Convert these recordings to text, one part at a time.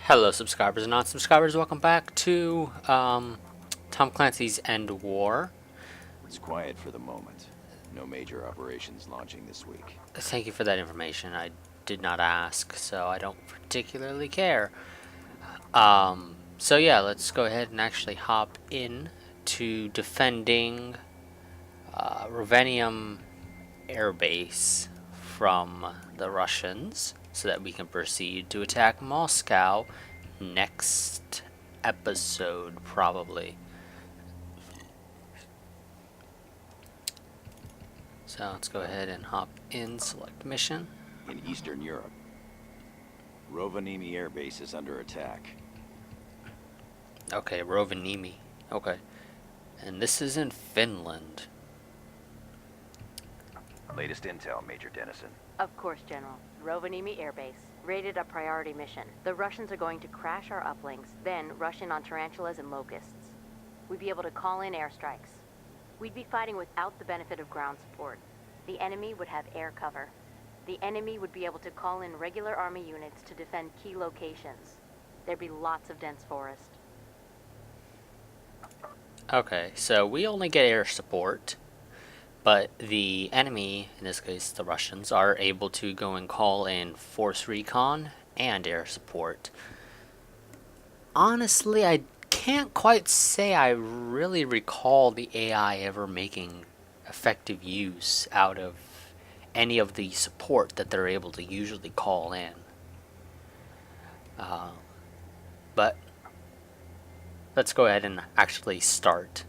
Hello, subscribers and non-subscribers. Welcome back to Tom Clancy's EndWar. It's quiet for the moment. No major operations launching this week. Thank you for that information. I did not ask, so I don't particularly care. So yeah, let's go ahead and actually hop in to defending Rovaniemi Air Base from the Russians, so that we can proceed to attack Moscow next episode, probably. So let's go ahead and hop in, select mission. In Eastern Europe, Rovaniemi Air Base is under attack. Okay, Rovaniemi. Okay. And this is in Finland. Latest intel, Major Dennison. Of course, General. Rovaniemi Air Base. Rated a priority mission. The Russians are going to crash our uplinks, then rush in on tarantulas and locusts. We'd be able to call in airstrikes. We'd be fighting without the benefit of ground support. The enemy would have air cover. The enemy would be able to call in regular army units to defend key locations. There'd be lots of dense forest. Okay, so we only get air support, but the enemy, in this case the Russians, are able to go and call in force recon and air support. Honestly, I can't quite say I really recall the AI ever making effective use out of any of the support that they're able to usually call in. But let's go ahead and actually start.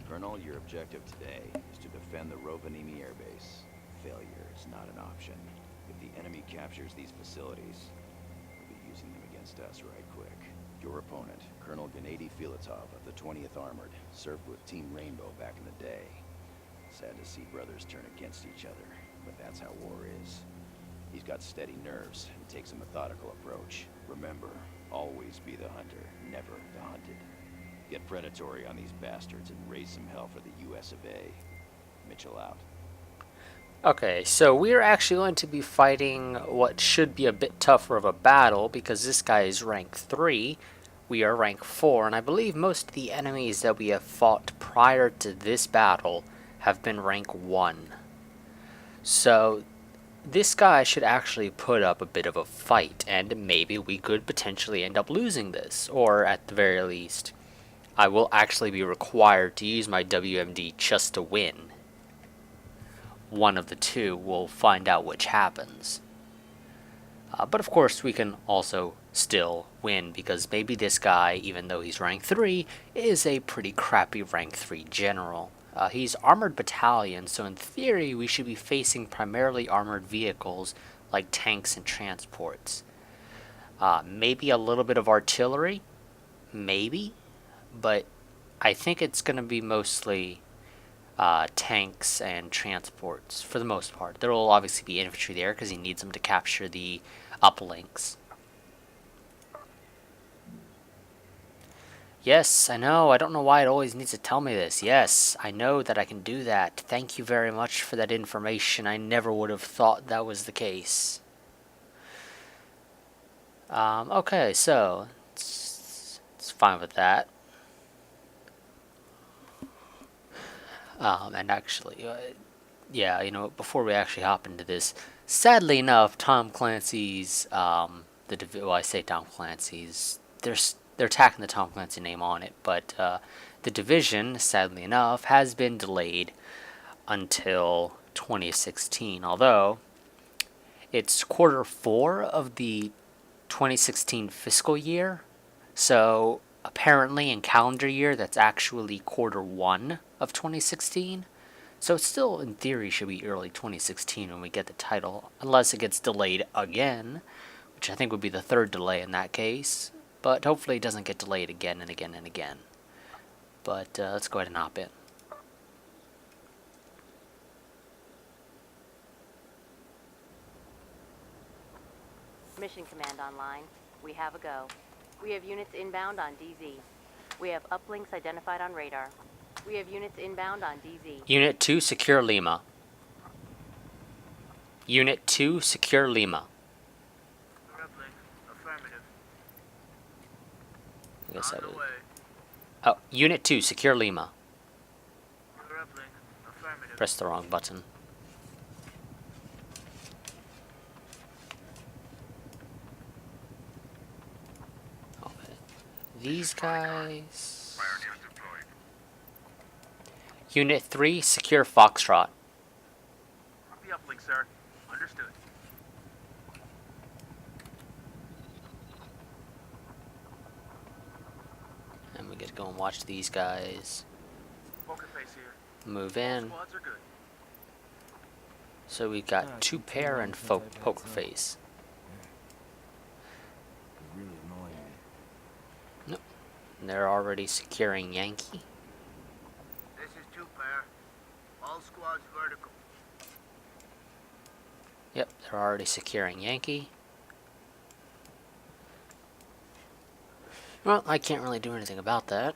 Colonel, your objective today is to defend the Rovaniemi Air Base. Failure is not an option. If the enemy captures these facilities, we'll be using them against us right quick. Your opponent, Colonel Gennady Filatov of the 20th Armored, served with Team Rainbow back in the day. Sad to see brothers turn against each other, but that's how war is. He's got steady nerves and takes a methodical approach. Remember, always be the hunter, never the hunted. Get predatory on these bastards and raise some hell for the US of A. Mitchell out. Okay, so we're actually going to be fighting what should be a bit tougher of a battle, because this guy is rank 3, we are rank 4, and I believe most of the enemies that we have fought prior to this battle have been rank 1. So this guy should actually put up a bit of a fight, and maybe we could potentially end up losing this, or at the very least, I will actually be required to use my WMD just to win. One of the two, we'll find out which happens. But of course we can also still win, because maybe this guy, even though he's rank 3, is a pretty crappy rank 3 general. He's armored battalion, so in theory we should be facing primarily armored vehicles like tanks and transports. Maybe a little bit of artillery, maybe, but I think it's going to be mostly tanks and transports for the most part. There will obviously be infantry there because he needs them to capture the uplinks. Yes, I know. I don't know why it always needs to tell me this. Yes, I know that I can do that. Thank you very much for that information. I never would have thought that was the case. Okay, so it's fine with that. And actually, yeah, you know, before we actually hop into this, sadly enough, Tom Clancy's, well, I say Tom Clancy's, they're tacking the Tom Clancy name on it, but the Division, sadly enough, has been delayed until 2016, although it's quarter 4 of the 2016 fiscal year, so apparently in calendar year that's actually quarter 1 of 2016, so it still in theory should be early 2016 when we get the title, unless it gets delayed again, which I think would be the 3rd delay in that case, but hopefully it doesn't get delayed again and again and again. But let's go ahead and hop in. Mission command online. We have a go. We have units inbound on DZ. We have uplinks identified on radar. We have units inbound on DZ. Unit 2, secure Lima. Unit 2, secure Lima. Uplink, affirmative. I guess I On the would. way. Oh, Unit 2, secure Lima. You're uplink. Affirmative. Press the wrong button. Okay. These guys. Pioneers deployed. Unit 3, secure Foxtrot. The uplink, sir. Understood. And we get to go and watch these guys Poker face here. move All in. squads are good. So we got two pair and poker face. Really annoying me. And they're already securing Yankee. This is 2 pair. All squads vertical. Yep, they're already securing Yankee. Well, I can't really do anything about that.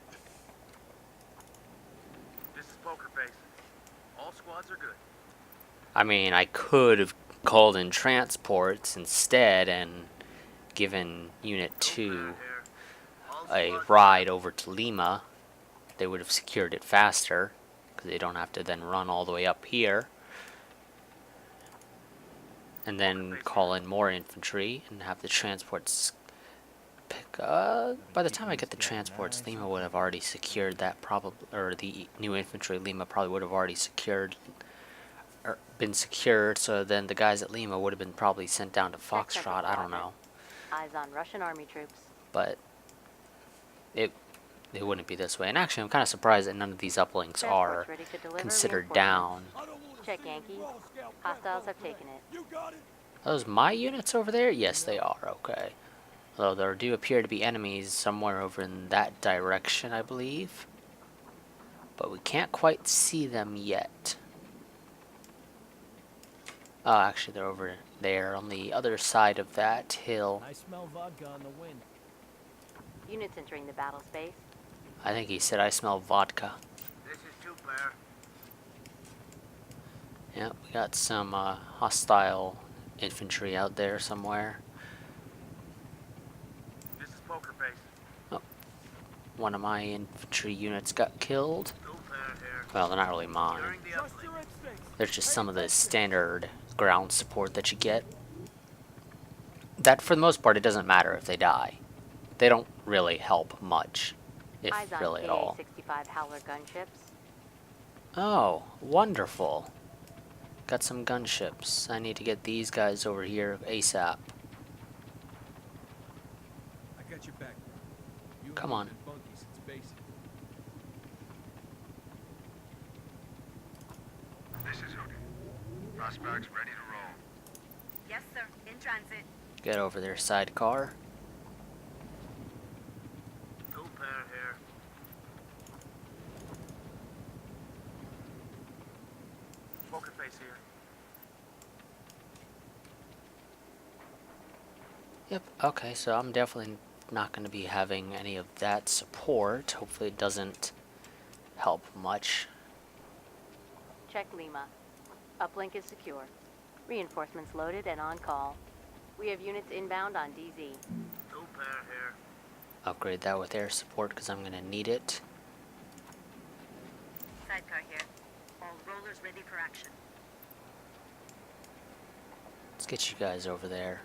This is poker face. All squads are good. I mean, I could have called in transports instead and given Unit 2 Here. All a squads ride over to Lima. They would have secured it faster, because they don't have to then run all the way up here. And then call in more infantry and have the transports pick up. By the time I get the transports, Lima would have already secured that, probably, or the new infantry Lima probably would have already secured, or been secured, so then the guys at Lima would have been probably sent down to Foxtrot, I don't know. Eyes on Russian army troops. But it wouldn't be this way. And actually, I'm kind of surprised that none of these uplinks are Transports ready to deliver considered down. reinforcements. Check Yankee. Hostiles have taken it. Are those my units over there? Yes, they are. Okay. Although there do appear to be enemies somewhere over in that direction, I believe. But we can't quite see them yet. Oh, actually, they're over there on the other side of that hill. I smell vodka on the wind. Units entering the battle space. I think he said I smell vodka. This is 2 pair. Yep, we got some hostile infantry out there somewhere. This is poker face. One of my infantry units got killed. 2 pair here. Well, they're not really mine. Securing the Trust uplink. your instincts. They're just some of the standard ground support that you get. That, for the most part, it doesn't matter if they die. They don't really help much, if Eyes on really at all. KA-65 Howler gunships. Oh, wonderful. Got some gunships. I need to get these guys over here ASAP. I got your back, bro. You Come haven't on. been funky since basic. This is Hoodie. Prospects ready to roll. Yes, sir. In transit. Get over there, sidecar. 2 pair here. Poker face here. Yep, okay, so I'm definitely not going to be having any of that support. Hopefully it doesn't help much. Check Lima. Uplink is secure. Reinforcements loaded and on call. We have units inbound on DZ. 2 pair here. Upgrade that with air support because I'm going to need it. Sidecar here. All rollers ready for action. Let's get you guys over there.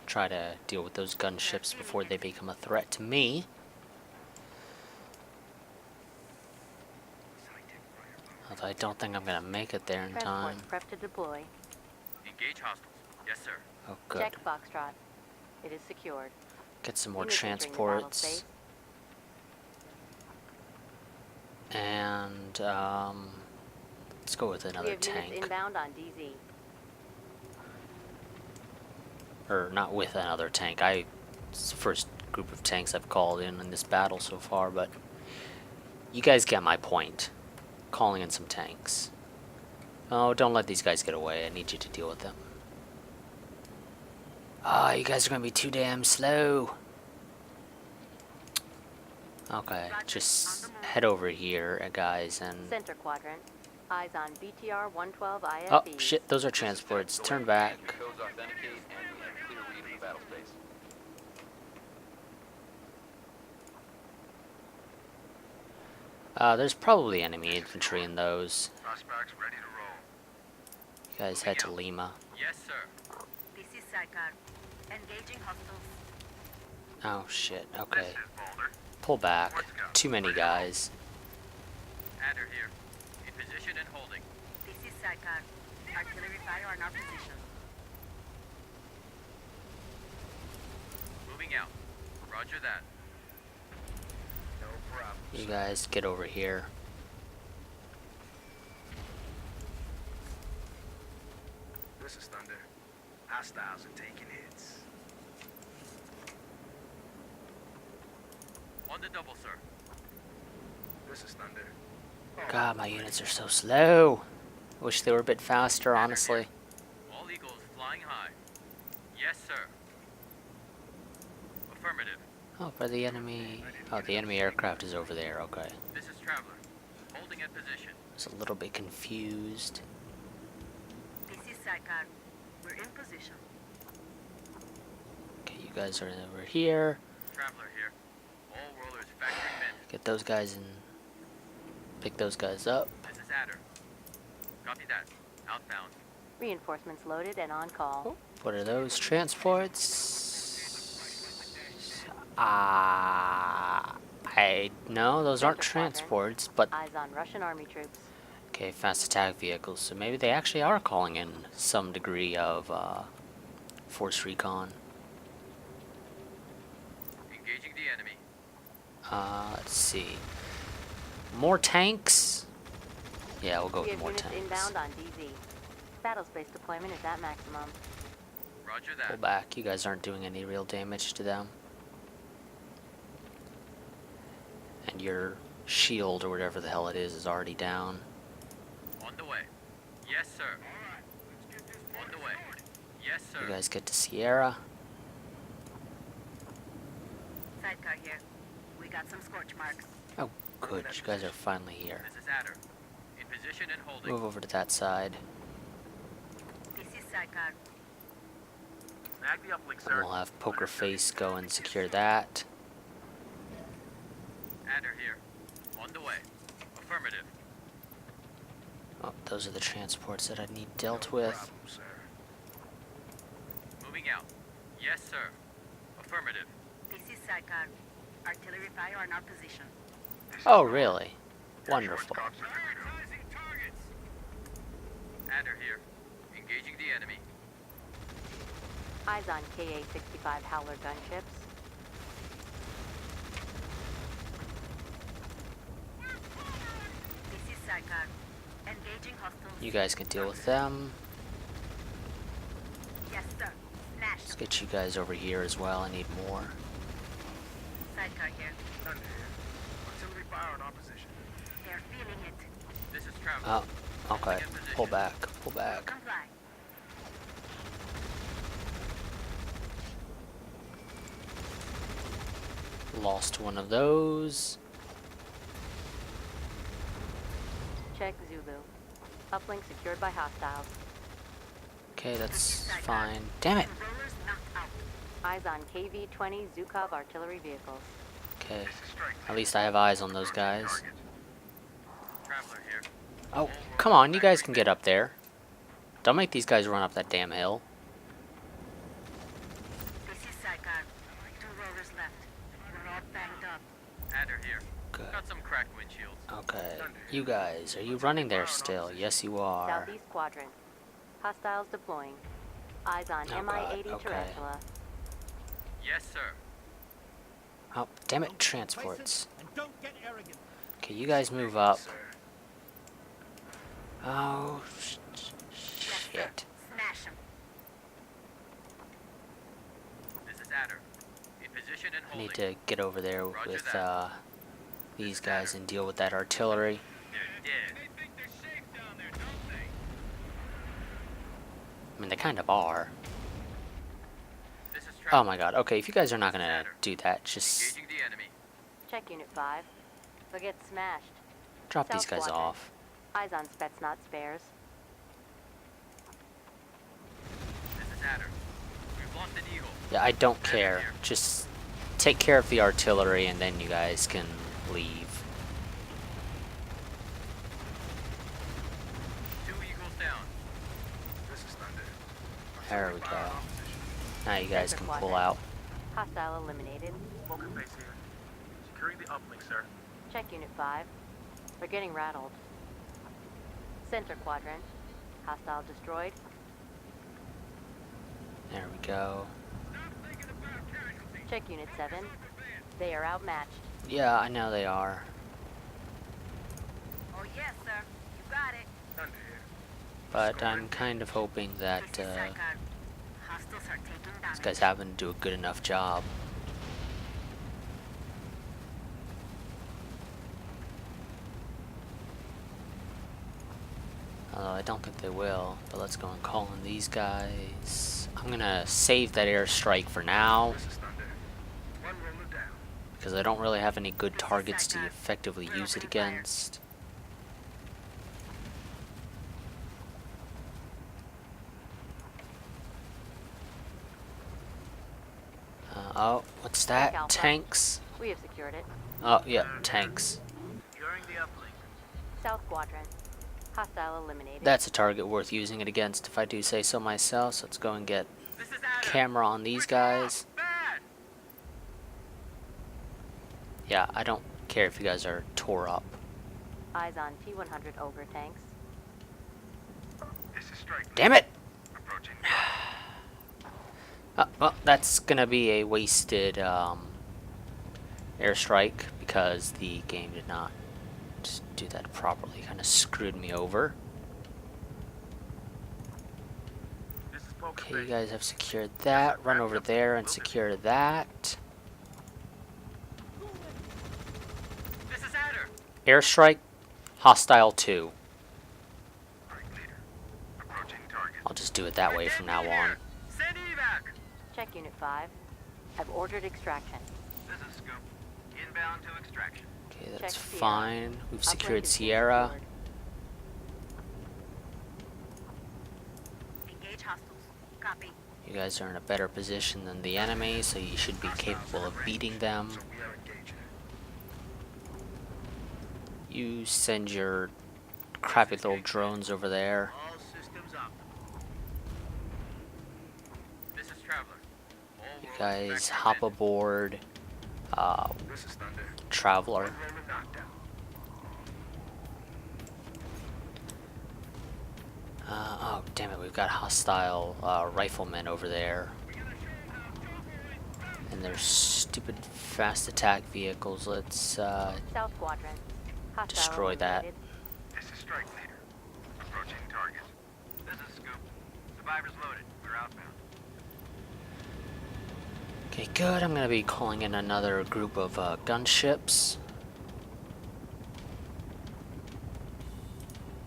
Try to deal with those gunships before they become a threat to me. Although I don't think I'm going to make it there in time. Transports prep to deploy. Engage hostiles. Yes, sir. Oh, good. Check Foxtrot. It is secured. Get some more Units entering the battle transports. space. And, let's go with We another have units tank. inbound on DZ. Or not with another tank. It's the first group of tanks I've called in this battle so far, but you guys get my point. Calling in some tanks. Oh, don't let these guys get away. I need you to deal with them. Ah, you guys are gonna be too damn slow. Okay, just head over here, guys, and... Center quadrant. Eyes on BTR 112 IFE. Oh, shit, those are transports. Turn back. Codes authenticate, and we have clear read of the battle space. There's probably enemy infantry in those. Suspects ready to roll. You guys head to Lima. Yes, sir. This is Sidecar. Engaging hostiles. Oh shit, okay. This is Boulder. Pull back. Too many guys. Adder here. In position and holding. This is Sidecar. Artillery fire on our position. Moving out. Roger that. No problem. You guys get over here. This is Thunder. Hostiles are taking hits. On the double, sir. This is Thunder. God, my units are so slow. Wish they were a bit faster, honestly. All Eagles flying high. Yes, sir. Affirmative. Oh, for the enemy. Oh, the enemy aircraft is over there. Okay. This is Traveler. Holding at position. I was a little bit confused. This is Sidecar. We're in position. Okay, you guys are over here. Traveler here. All rollers factoring men. Get those guys and pick those guys up. This is Adder. Copy that. Outbound. Reinforcements loaded and on call. What are those transports? No, those aren't transports, but Eyes on Russian army troops. okay, fast attack vehicles. So maybe they actually are calling in some degree of force recon. Engaging the enemy. Let's see. More tanks? Yeah, we'll go We with have more units tanks. inbound on DZ. Battle space deployment is at maximum. Roger Pull that. back. You guys aren't doing any real damage to them. And your shield or whatever the hell it is already down. On the way. Yes, sir. On the way. Yes, sir. You guys get to Sierra. Sidecar here. We got some scorch marks. Oh, good. You guys are finally here. This is Adder. In position and holding. Move over to that side. This is Sidecar. Snag the uplink, And sir. we'll have Poker Face go and secure that. Adder here. On the way. Affirmative. Oh, those are the transports that I need dealt with. Problem, sir. Moving out. Yes, sir. Affirmative. This is Sidecar. Artillery fire on our position. Oh, really? Wonderful. Prioritizing targets. Adder here. Engaging the enemy. Eyes on KA-65 Howler gunships. This is Sidecar. Engaging hostiles. You guys can deal with them. Yes, sir. Smash. Let's get you guys over here as well. I need more. Sidecar here. Thunder here. Artillery fire on our position. They're feeling it. This is Traveler. Oh, okay. Pull back. Pull back. Comply. Lost one of those. Check Zulu. Uplink secured by hostiles. Okay, that's fine. Damn it. Rollers knocked out. Eyes on KV-20 Zhukov artillery vehicles. Okay. This is strength. At least I have eyes on those guys. Target. Traveler here. Oh, come on. You guys can get up there. Don't make these guys run up that damn hill. This is Sidecar. 2 rollers left. We're all banged up. Adder here. Good. Got some cracked windshields. Okay. You guys, are you running there still? Yes, you are. Southeast quadrant. Hostiles deploying. Eyes on Oh, Mi-80 God, okay. Tarantula. Yes, sir. Oh, damn it. Transports. And don't get arrogant. Okay, you guys move up. Sir. Oh, Yes, sir. shit. Smash him. This is Adder. In position and I holding. need to get over there Roger with that. these guys and deal with that artillery. They're dead. They think they're safe down there, don't they? I mean, they kind of are. This is Oh Traveler. my god. Okay, if you guys are not gonna do that, just Engaging the enemy. Check Unit 5. They'll get smashed. drop these South guys quadrant. off. Eyes on Spetsnaz spares. This is Adder. We've lost an eagle. Yeah, I don't care. Just take care of the artillery and then you guys can leave. There we go. Now you guys can pull out. Hostile eliminated. Poker face here. Securing the uplink, sir. Check Unit 5. They're getting rattled. Center quadrant. Hostile destroyed. There we go. Check Unit 7. They are outmatched. Yeah, I know they are. Oh yes, sir. You got it. Thunder here. But I'm kind of hoping that This is Psychic. Hostiles are taking these damage. guys haven't do a good enough job. Although I don't think they will. But let's go and call in these guys. I'm gonna save that airstrike for now, This is Thunder. One roller down. because I don't really have any good targets to effectively use it against. Oh, what's that? Alpha. Tanks? We have secured it. Oh, yeah, tanks. Securing the uplink. South quadrant. Hostile eliminated. That's a target worth using it against, if I do say so myself. So let's go and get This is Adam. camera on these guys. Bad. Yeah, I don't care if you guys are tore up. Eyes on T-100 Ogre tanks. This is Strike. Damn it! Approaching. Well, that's gonna be a wasted airstrike because the game did not do that properly. Kind of screwed me over. This is Poker Okay, you face. guys have secured that. Run over there and secure that. This is Adder. Airstrike, hostile 2. Strike leader. Approaching target. I'll just do it that way from now on. Send evac. Check Unit 5. I've ordered extraction. This is Scoop. Inbound to extraction. Okay, that's Check Sierra. fine. We've Uplink secured is being Sierra. secured. Engage hostiles. Copy. You guys are in a better position than the enemy, so you should be capable of beating them. So we are engaging. You send your crappy little drones over there. All systems up. This is Traveler. All You worlds guys vector hop in. aboard This is Thunder. Traveler. One roller knockdown. Oh, damn it, we've got hostile riflemen over there. And their stupid fast attack vehicles. Let's South quadrant. Hostile destroy that. eliminated. This is Strike leader. Approaching target. This is Scoop. Survivors loaded. We're outbound. Okay, good. I'm gonna be calling in another group of gunships.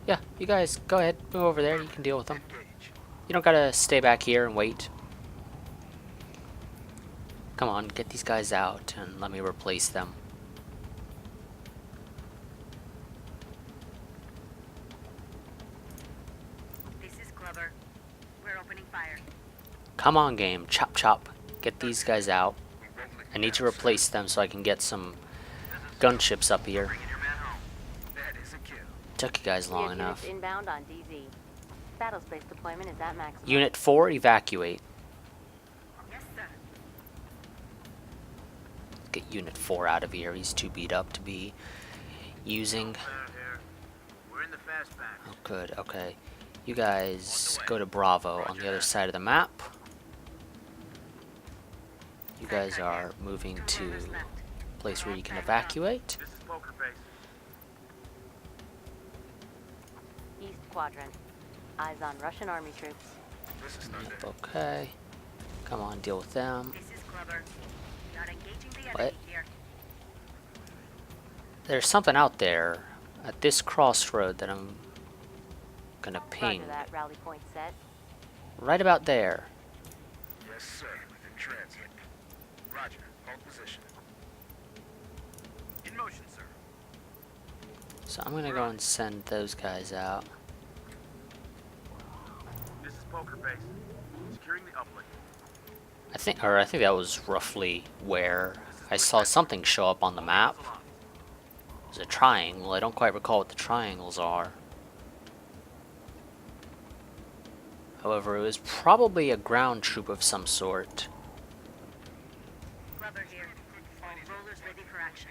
Yeah, you guys go ahead, move over there. You can deal with them. Engage. You don't gotta stay back here and wait. Come on, get these guys out and let me replace them. This is Clover. We're opening fire. Come on, game. Chop chop. Get these guys out. We won't let I you need to down, sir. replace them so I can get some gunships up here. Bringing your man home. That is a kill. Took you guys We long have enough. units inbound on DZ. Battle space deployment is at maximum. Unit 4, evacuate. Yes, sir. Let's get Unit 4 out of here. He's too beat up to be using. Clear here. We're in the fastback. Oh, good. Okay. You guys go to Bravo on the other side of the map. You guys are moving to Movers left. a place where you can evacuate. This is Poker face. East quadrant. Eyes on Russian army troops. This is Thunder. Yep, okay. Come on, deal with them. This is Clover. We are engaging the What? enemy here. There's something out there at this crossroad that I'm gonna ping. Roger that. Rally point set. Right about there. Yes, sir. Within transit. Roger. Hold position. In motion, sir. So I'm gonna go and send those guys out. This is Poker face. Securing the uplink. I think that was roughly where I saw something show up on the map. It was a triangle. I don't quite recall what the triangles are. However, it was probably a ground troop of some sort. Rubber here. All rollers ready for action.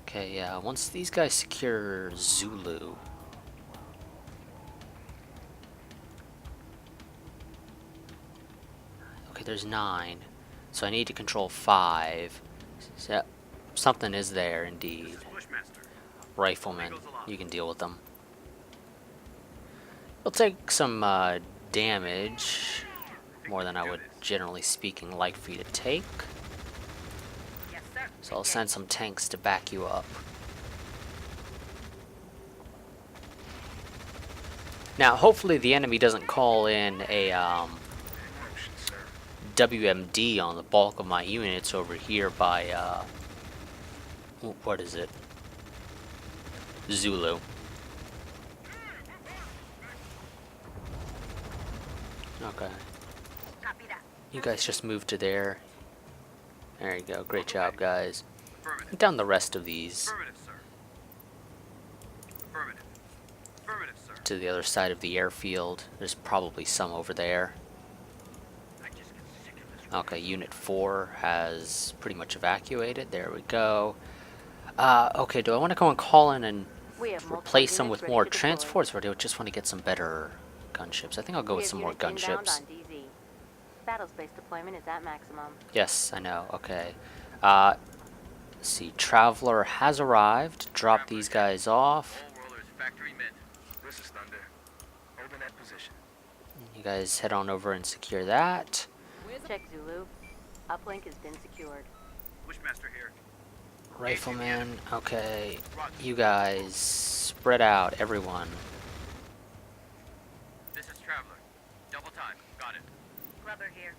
Okay, yeah, once these guys secure Zulu. Okay, there's 9. So I need to control 5. So, something is there indeed. Riflemen, you can deal with them. We'll take some damage, more than I would, generally speaking, like for you to take. Yes, sir. So I'll send some tanks to back you up. Now, hopefully the enemy doesn't call in a Motion, sir. WMD on the bulk of my units over here by, what is it? Zulu. Okay. Copy that. You guys just moved to there. There you go. Great job, guys. Affirmative. Put down the rest of these Affirmative, sir. Affirmative. Affirmative, sir. to the other side of the airfield. There's probably some over there. I just get sick of this. Okay, Unit 4 has pretty much evacuated. There we go. Okay, do I want to go and call in and We have multiple replace them units with ready more to deploy. transports, or do I just want to get some better gunships? I think I'll go We with have some more units inbound gunships. on DZ. Battle space deployment is at maximum. Yes, I know. Okay. Let's see. Traveler has arrived. Drop these guys off. All rollers factory mint. This is Thunder. Holding that position. You guys head on over and secure that. Check Zulu. Uplink has been secured. Wishmaster here. Rifleman. Okay. You guys spread out, everyone. This is Traveler. Double time. Got it. Rubber here.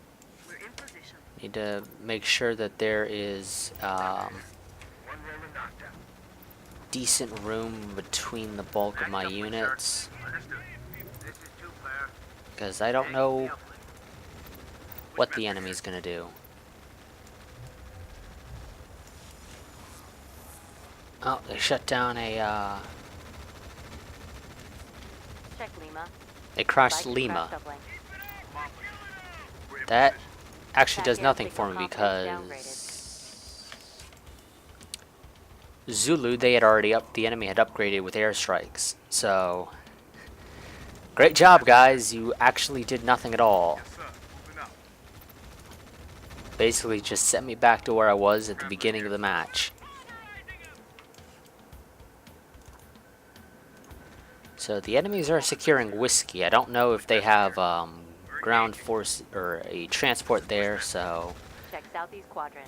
We're in position. Need to make sure that there is One roller knocked out. decent room between the bulk of my units, Understood. This is 2 pair. because I don't Take know the uplink. what the enemy's gonna do. Oh, they shut down a, Check Lima. they crashed Like to Lima. crash uplink. That actually does Attack nothing air for me signal because Zulu, they had already the enemy had upgraded with airstrikes. So, great job, guys. You actually did nothing at all. Yes, sir. Moving out. Basically just sent me back to where I was at the beginning of the match. So the enemies are securing Whiskey. I don't know if they have ground force or a transport there, so Check southeast quadrant.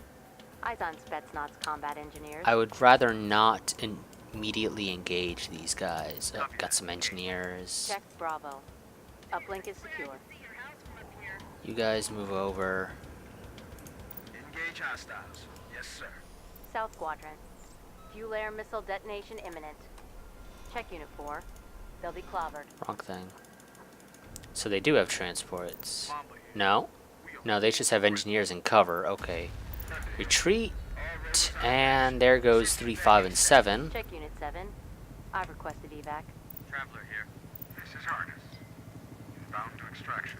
Eyes on Spetsnaz combat engineers. I would rather not immediately engage these guys. Oh, got some engineers. Check Bravo. Uplink is secure. You guys move over. Engage hostiles. Yes, sir. South quadrant. Fuel air missile detonation imminent. Check Unit 4. They'll be clobbered. Wrong thing. So they do have transports. No? No, they just have engineers in cover. Okay. Retreat. And there goes 3, 5, and 7. Check Unit 7. I've requested evac. Traveler here. This is Harness. Inbound to extraction.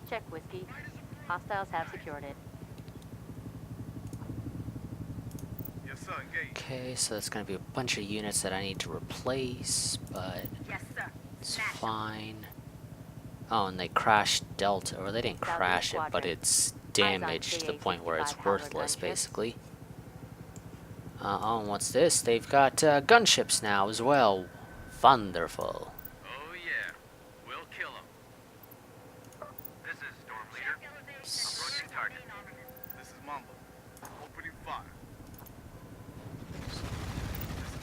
Check Whiskey. Hostiles have secured it. Yes, sir. Engage. Okay, so that's going to be a bunch of units that I need to replace, but Yes, sir. it's fine. Oh, and they crashed Delta, or they didn't Southeast crash it, but quadrant. it's damaged to the point where it's JA-65 worthless, gunships. basically. Oh, and what's this? They've got gunships now as well. Wonderful. Oh, yeah. We'll kill him. This is Storm Leader. Approaching target. This is Mamba. Opening fire. This is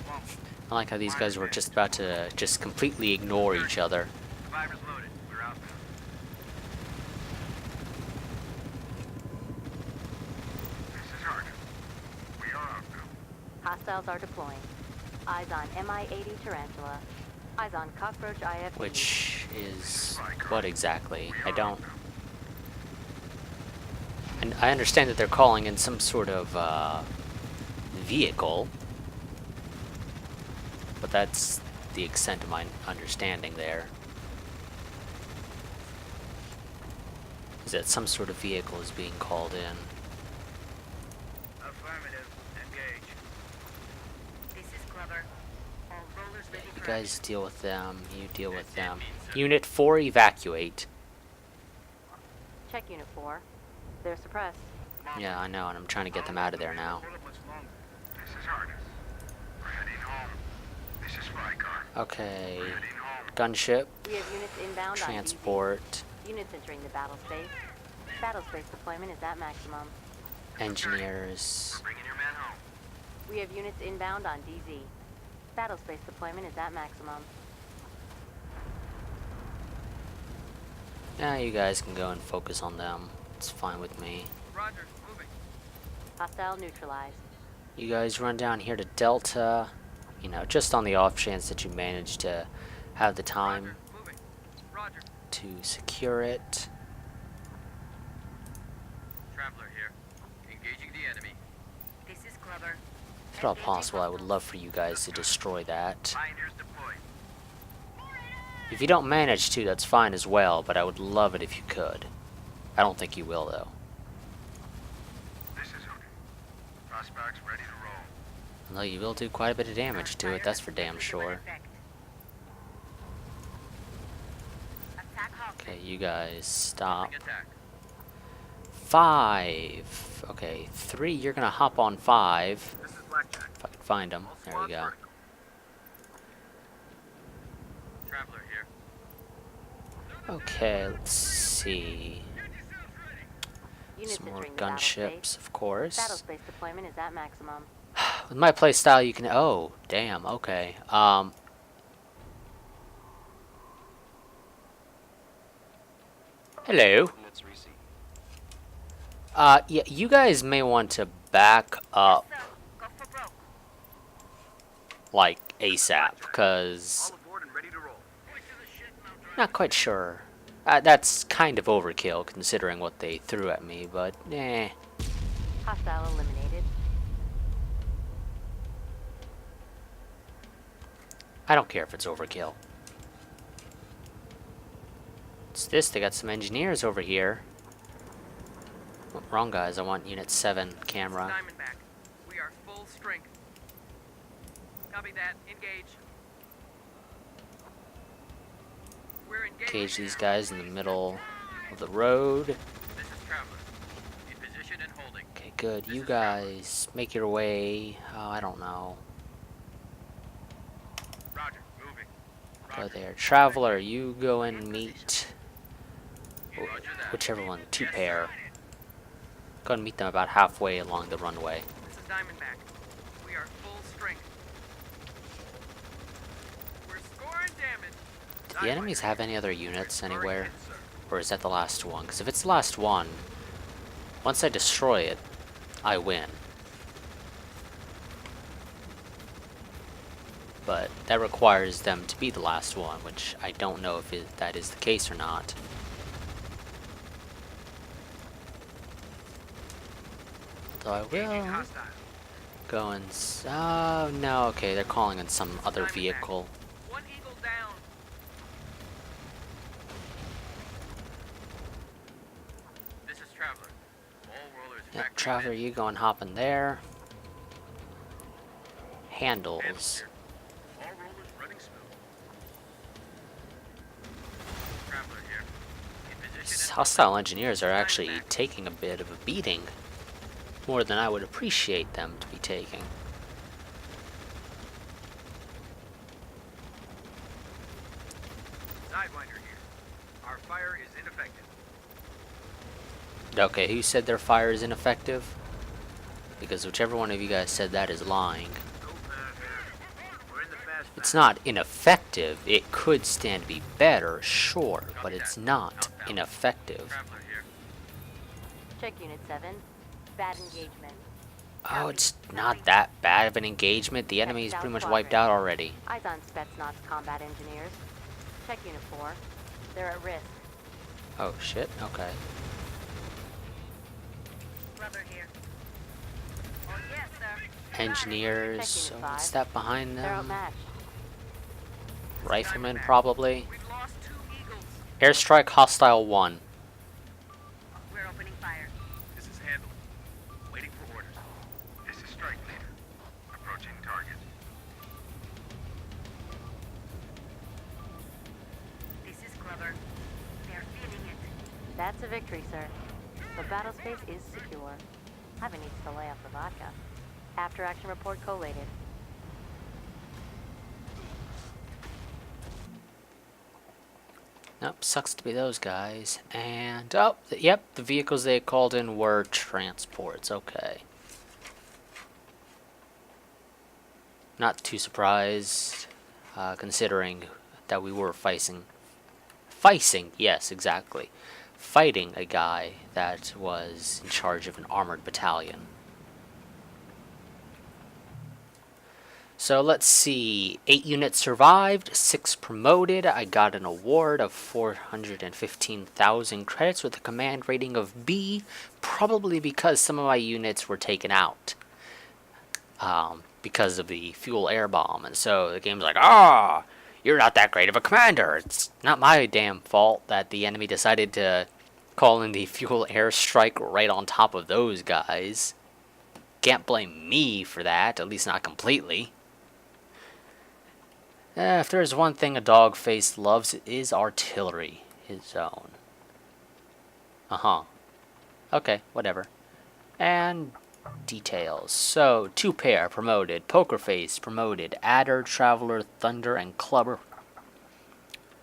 Mamba. I like how these guys were just about to just completely ignore each other. Survivors loaded. We're out. This is Harness. We are out now. Hostiles are deploying. Eyes on Mi-80 Tarantula. Eyes on Cockroach IFV. Which is what exactly? I don't. And I understand that they're calling in some sort of vehicle, but that's the extent of my understanding there. is that some sort of vehicle is being called in. Affirmative. Engage. This is Glover. All rollers ready You for guys deal with them. You deal with them. Unit 4, evacuate. Check Unit 4. They're suppressed. Yeah, I know, and I'm trying to get them out of there now. This is Argus. We're heading home. This is Frykar. Okay. Heading home. Gunship. We have units inbound Transport. on DZ. Units entering the battle space. Battle space deployment is at maximum. Engineers. Bringing your men home. We have units inbound on DZ. Battle space deployment is at maximum. Yeah, you guys can go and focus on them. It's fine with me. Roger, moving. Hostile neutralized. You guys run down here to Delta. You know, just on the off chance that you manage to have the time Roger, moving. Roger. to secure it. Traveler here. Engaging the enemy. This is Glover. If at all possible, I would love for you guys to destroy that. Pioneers deployed. If you don't manage to, that's fine as well, but I would love it if you could. I don't think you will, though. This is Hook. Prospects ready to roll. Although you will do quite a bit of damage to it, that's for damn sure. Attack Hawk. Okay, you guys stop. Attack. 5. Okay, 3, you're gonna hop on 5. This is Blackjack. If I can find them. All There we squads go. vertical. Traveler here. Okay, let's see. Units Some more entering the battle space. gunships, of course. Battle space deployment is at maximum. With my playstyle, you can. Oh, damn. Okay. Hello. Let's receive. Yeah, you guys may want to back up So, go for broke. like ASAP, because All aboard and ready to roll. not quite sure. That's kind of overkill considering what they threw at me, but eh. Hostile eliminated. I don't care if it's overkill. It's this, they got some engineers over here. Oh, wrong guys, I want Unit 7 camera. Diamondback. We are full strength. Copy that. Engage. We're engaged. Cage these guys in the middle of the road. This is Traveler. In position and holding. Okay, good. You guys make your way. Oh, I don't know. Roger. Moving. Go there. Traveler, you go and meet Roger that. whichever one. 2 pair. Go and meet them about halfway along the runway. This is Diamondback. We are full strength. We're scoring damage. Do the enemies have any other units anywhere? Or is that the last one? Because if it's the last one, once I destroy it, I win. But that requires them to be the last one, which I don't know if that is the case or not. So I will go and... Oh, no, okay, they're calling in some other vehicle. One eagle down. This is Traveler. All rollers Yep, back. Traveler, you go and hop in there. Handles. All rollers running smooth. Traveler here. In These position and hostile engineers are actually taking a bit of a beating. More than I would appreciate them to be taking. Sidewinder here. Our fire is ineffective. Okay, who said their fire is ineffective? Because whichever one of you guys said that is lying. No pair here. We're in the fast It's not ineffective. It could stand to be better, sure, but it's not ineffective. Traveler here. Check Unit 7. Bad engagement. Oh, it's not that bad of an engagement. The enemy is pretty much wiped out already. Eyes on Spetsnaz combat engineers. Check Unit 4. They're at risk. Oh shit, okay. Glover here. Oh yes, sir. Engineers, Check Unit what's 5. that behind They're them? outmatched. Riflemen, probably. We've lost 2 eagles. Airstrike hostile 1. It's a victory, sir. The battle space is secure. Ivan needs to lay off the vodka. After action report collated. Nope, sucks to be those guys. And, oh, yep, the vehicles they called in were transports. Okay. Not too surprised, considering that we were fighting, yes, exactly. Fighting a guy that was in charge of an armored battalion. So let's see, 8 units survived, 6 promoted. I got an award of 415,000 credits with a command rating of B, probably because some of my units were taken out because of the fuel air bomb. And so the game's like, ah, you're not that great of a commander. It's not my damn fault that the enemy decided to call in the fuel airstrike right on top of those guys. Can't blame me for that, at least not completely. If there's one thing a dog-faced loves, it is artillery. His own. Okay, whatever. And details. So, 2 pair promoted. Poker Face promoted. Adder, Traveler, Thunder, and Clubber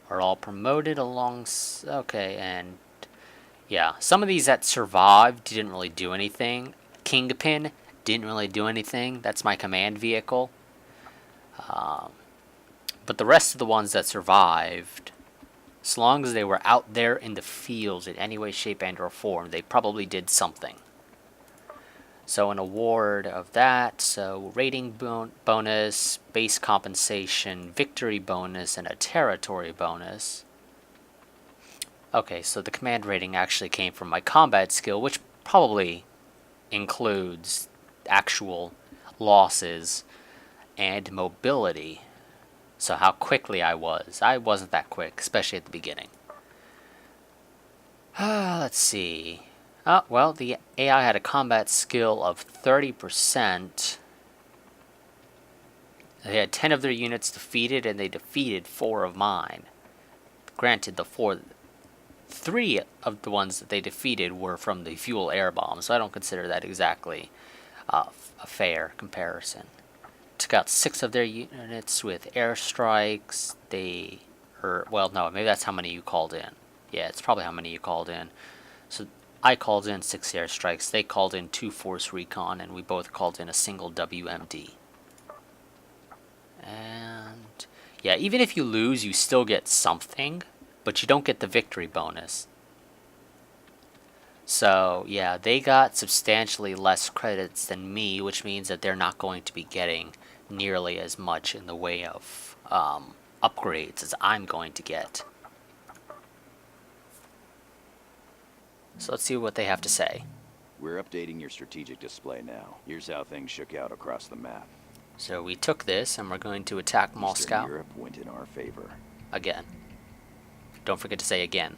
are all promoted along... Okay, and... yeah, some of these that survived didn't really do anything. Kingpin didn't really do anything. That's my command vehicle. But the rest of the ones that survived, as long as they were out there in the field in any way, shape, and or form, they probably did something. So an award of that, so rating bonus, base compensation, victory bonus, and a territory bonus. Okay, so the command rating actually came from my combat skill, which probably includes actual losses and mobility. So how quickly I wasn't that quick, especially at the beginning. Let's see. Oh, well, the AI had a combat skill of 30%. They had 10 of their units defeated, and they defeated 4 of mine. Granted, 3 of the ones that they defeated were from the fuel air bomb, so I don't consider that exactly a fair comparison. Took out 6 of their units with airstrikes. Well, no, maybe that's how many you called in. Yeah, it's probably how many you called in. So I called in 6 airstrikes. They called in 2 force recon, and we both called in a single WMD. And yeah, even if you lose, you still get something, but you don't get the victory bonus. So yeah, they got substantially less credits than me, which means that they're not going to be getting nearly as much in the way of upgrades as I'm going to get. So let's see what they have to say. We're updating your strategic display now. Here's how things shook out across the map. So we took this and we're going to attack Moscow. Eastern Europe went in our favor. Again. Don't forget to say again.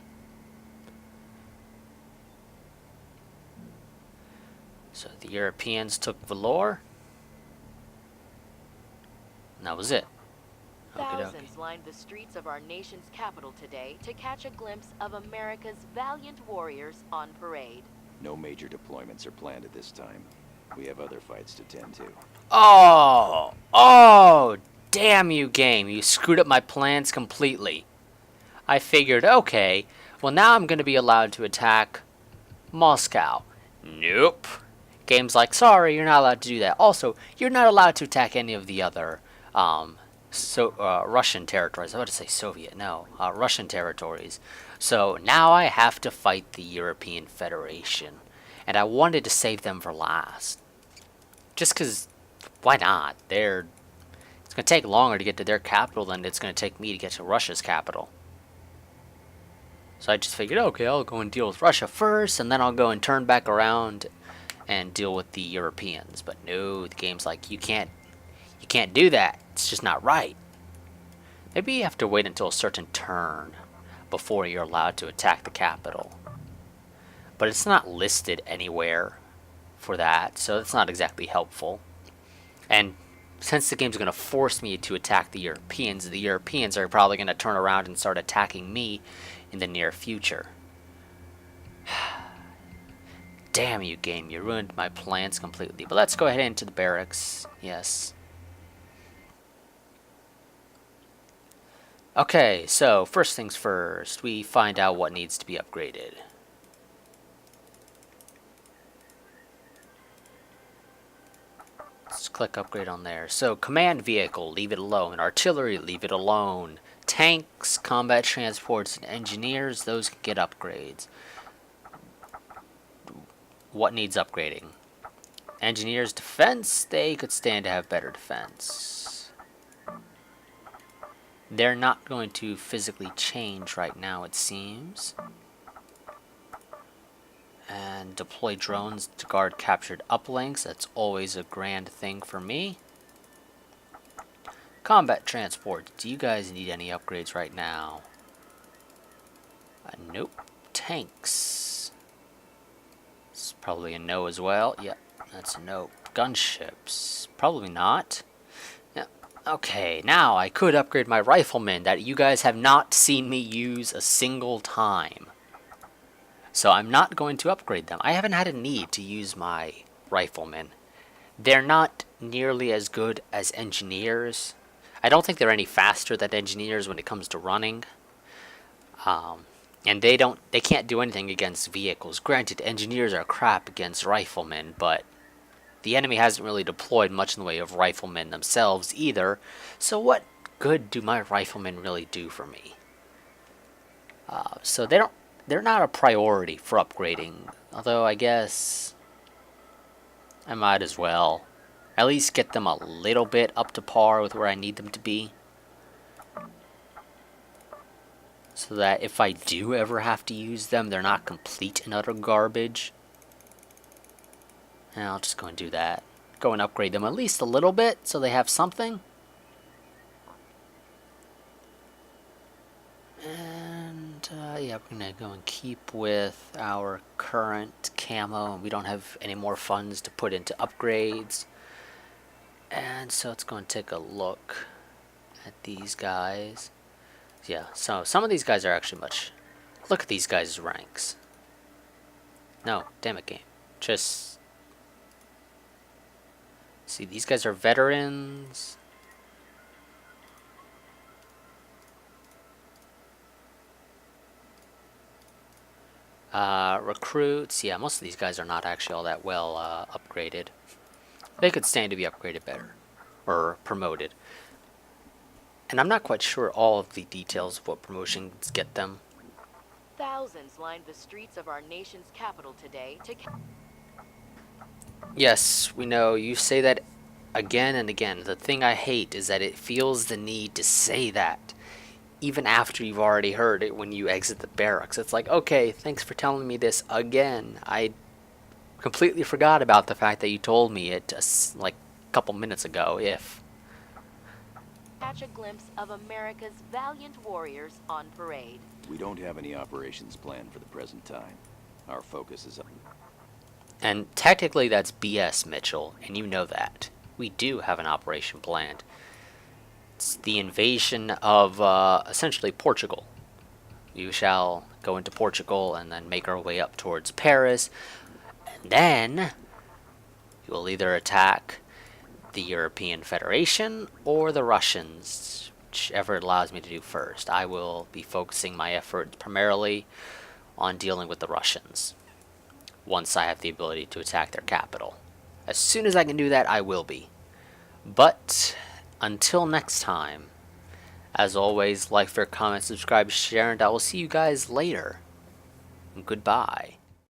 So the Europeans took Vlorë. And that was it. Thousands lined the streets of our nation's capital today to catch a glimpse of America's valiant warriors on parade. No major deployments are planned at this time. We have other fights to tend to. Oh, damn you, game. You screwed up my plans completely. I figured, okay, well now I'm going to be allowed to attack Moscow. Nope. Game's like, sorry, you're not allowed to do that. Also, you're not allowed to attack any of the other Russian territories. I was about to say Soviet, no. Russian territories. So now I have to fight the European Federation. And I wanted to save them for last. Just because, why not? It's going to take longer to get to their capital than it's going to take me to get to Russia's capital. So I just figured, okay, I'll go and deal with Russia first, and then I'll go and turn back around and deal with the Europeans. But no, the game's like, you can't do that. It's just not right. Maybe you have to wait until a certain turn before you're allowed to attack the capital. But it's not listed anywhere for that, so it's not exactly helpful. And since the game's going to force me to attack the Europeans are probably going to turn around and start attacking me in the near future. Damn you, game. You ruined my plans completely. But let's go ahead into the barracks. Yes. Okay, so first things first. We find out what needs to be upgraded. Let's click upgrade on there. So command vehicle, leave it alone. Artillery, leave it alone. Tanks, combat transports, and engineers, those can get upgrades. What needs upgrading? Engineers defense, they could stand to have better defense. They're not going to physically change right now, it seems. And deploy drones to guard captured uplinks. That's always a grand thing for me. Combat transport. Do you guys need any upgrades right now? Nope. Tanks. It's probably a no as well. Yep, that's a no. Gunships. Probably not. Yeah. Okay, now I could upgrade my riflemen that you guys have not seen me use a single time. So I'm not going to upgrade them. I haven't had a need to use my riflemen. They're not nearly as good as engineers. I don't think they're any faster than engineers when it comes to running. And they can't do anything against vehicles. Granted, engineers are crap against riflemen, but the enemy hasn't really deployed much in the way of riflemen themselves either. So what good do my riflemen really do for me? So they're not a priority for upgrading. Although I guess I might as well. At least get them a little bit up to par with where I need them to be. So that if I do ever have to use them, they're not complete and utter garbage. And I'll just go and do that. Go and upgrade them at least a little bit so they have something. And yeah, we're going to go and keep with our current camo. We don't have any more funds to put into upgrades. And so let's go and take a look at these guys. Yeah, so some of these guys are actually much... Look at these guys' ranks. No, damn it, game. Just... See, these guys are veterans. Recruits. Yeah, most of these guys are not actually all that well upgraded. They could stand to be upgraded better. Or promoted. And I'm not quite sure all of the details of what promotions get them. Thousands lined the streets of our nation's capital today to... Yes, we know. You say that again and again. The thing I hate is that it feels the need to say that. Even after you've already heard it when you exit the barracks. It's like, okay, thanks for telling me this again. I completely forgot about the fact that you told me it like a couple minutes ago, if... catch a glimpse of America's valiant warriors on parade. We don't have any operations planned for the present time. Our focus is on... And technically that's BS, Mitchell, and you know that. We do have an operation planned. It's the invasion of, essentially Portugal. We shall go into Portugal and then make our way up towards Paris. And then we will either attack the European Federation or the Russians, whichever it allows me to do first. I will be focusing my efforts primarily on dealing with the Russians once I have the ability to attack their capital. As soon as I can do that, I will be. But until next time, as always, like, fair, comment, subscribe, share, and I will see you guys later. Goodbye.